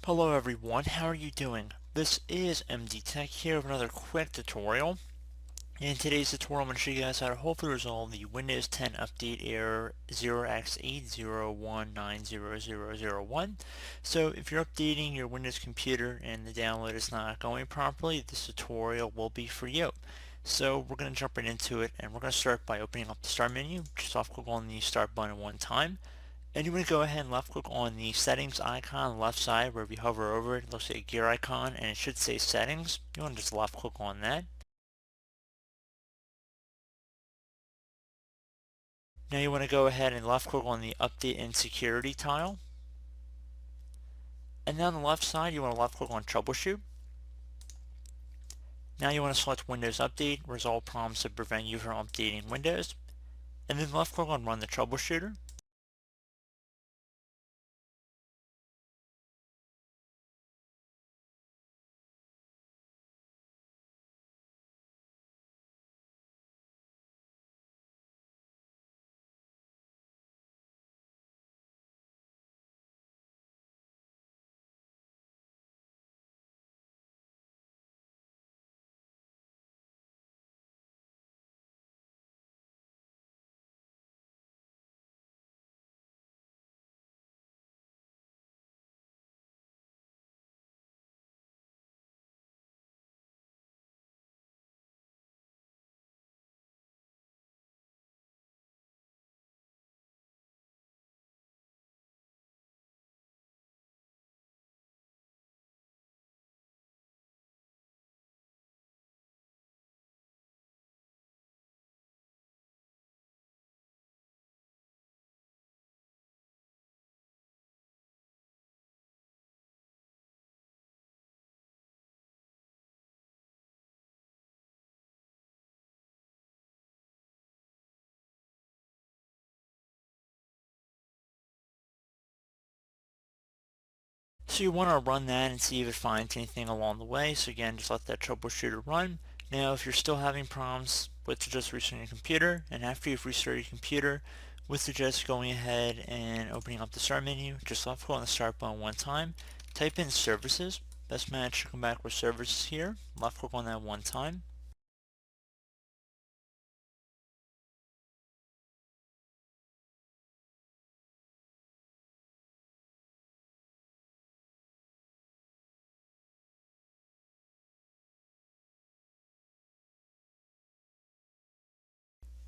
Hello everyone, how are you doing? This is MD Tech here with another quick tutorial. In today's tutorial I'm going to show you guys how to hopefully resolve the Windows 10 update error 0x80190001. So if you're updating your Windows computer and the download is not going properly, this tutorial will be for you. So we're going to jump right into it, and we're going to start by opening up the Start menu. Just left click on the Start button one time. And you want to go ahead and left click on the settings icon on the left side where if you hover over it, it looks like a gear icon and it should say settings. You want to just left click on that. Now you want to go ahead and left click on the update and security tile. And then on the left side you want to left click on troubleshoot. Now you want to select Windows Update, resolve problems to prevent you from updating Windows. And then left click on run the troubleshooter. So you want to run that and see if it finds anything along the way. So again, just let that troubleshooter run. Now if you're still having problems with just restarting your computer, and after you've restarted your computer, would suggest going ahead and opening up the start menu. Just left click on the start button one time. Type in services. Best match should come back with services here. Left click on that one time.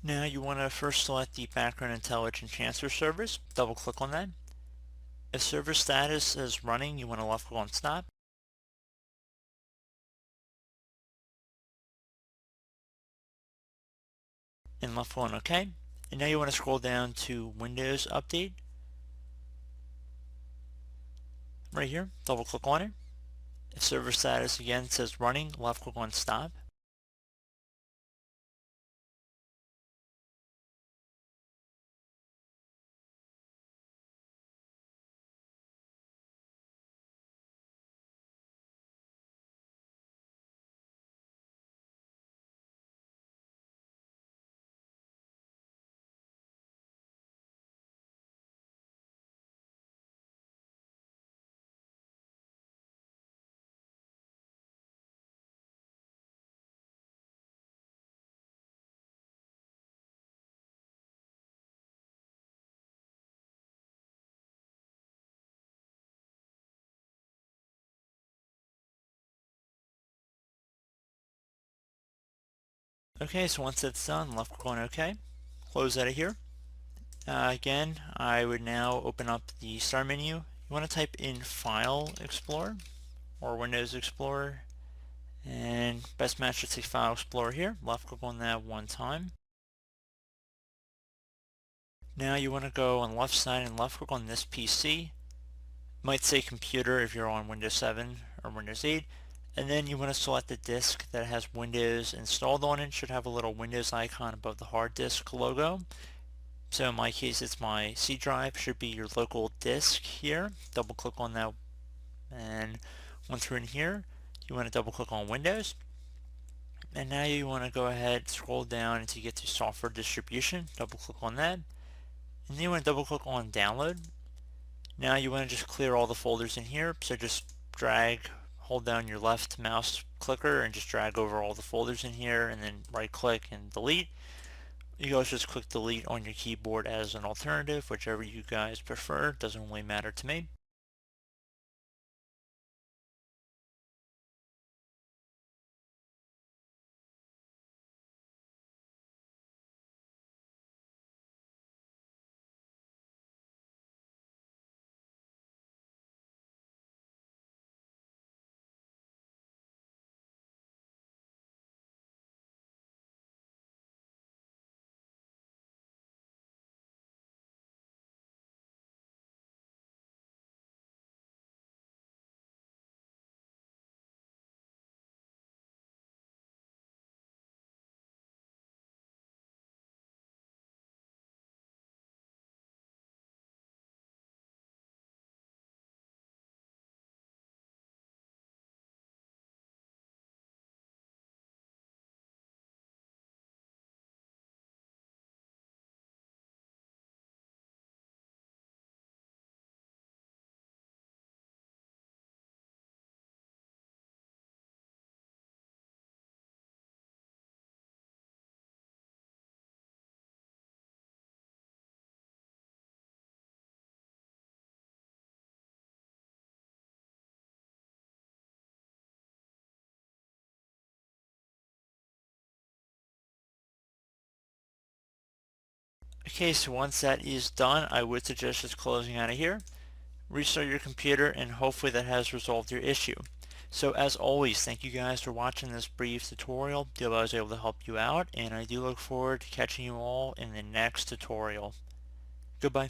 Now you want to first select the background intelligence transfer service. Double click on that. If server status is running, you want to left click on stop. And left click on OK. And now you want to scroll down to Windows Update. Right here, double click on it. If server status again says running, left click on stop. Okay, so once that's done, left click on OK. Close out of here. Again, I would now open up the start menu. You want to type in File Explorer or Windows Explorer, and best match to take File Explorer here. Left click on that one time. Now you want to go on the left side and left click on this PC. It might say computer if you're on Windows 7 or Windows 8. And then you want to select the disk that has Windows installed on it. It should have a little Windows icon above the hard disk logo. So in my case it's my C drive, should be your local disk here. Double click on that, and once you're in here you want to double click on Windows. And now you want to go ahead, scroll down until you get to software distribution. Double click on that. And then you want to double click on download. Now you want to just clear all the folders in here, so just hold down your left mouse clicker and just drag over all the folders in here, and then right click and delete. You can also just click delete on your keyboard as an alternative, whichever you guys prefer, doesn't really matter to me. Okay, so once that is done, I would suggest just closing out of here. Restart your computer, and hopefully that has resolved your issue. So as always, thank you guys for watching this brief tutorial. I was able to help you out, and I do look forward to catching you all in the next tutorial. Goodbye.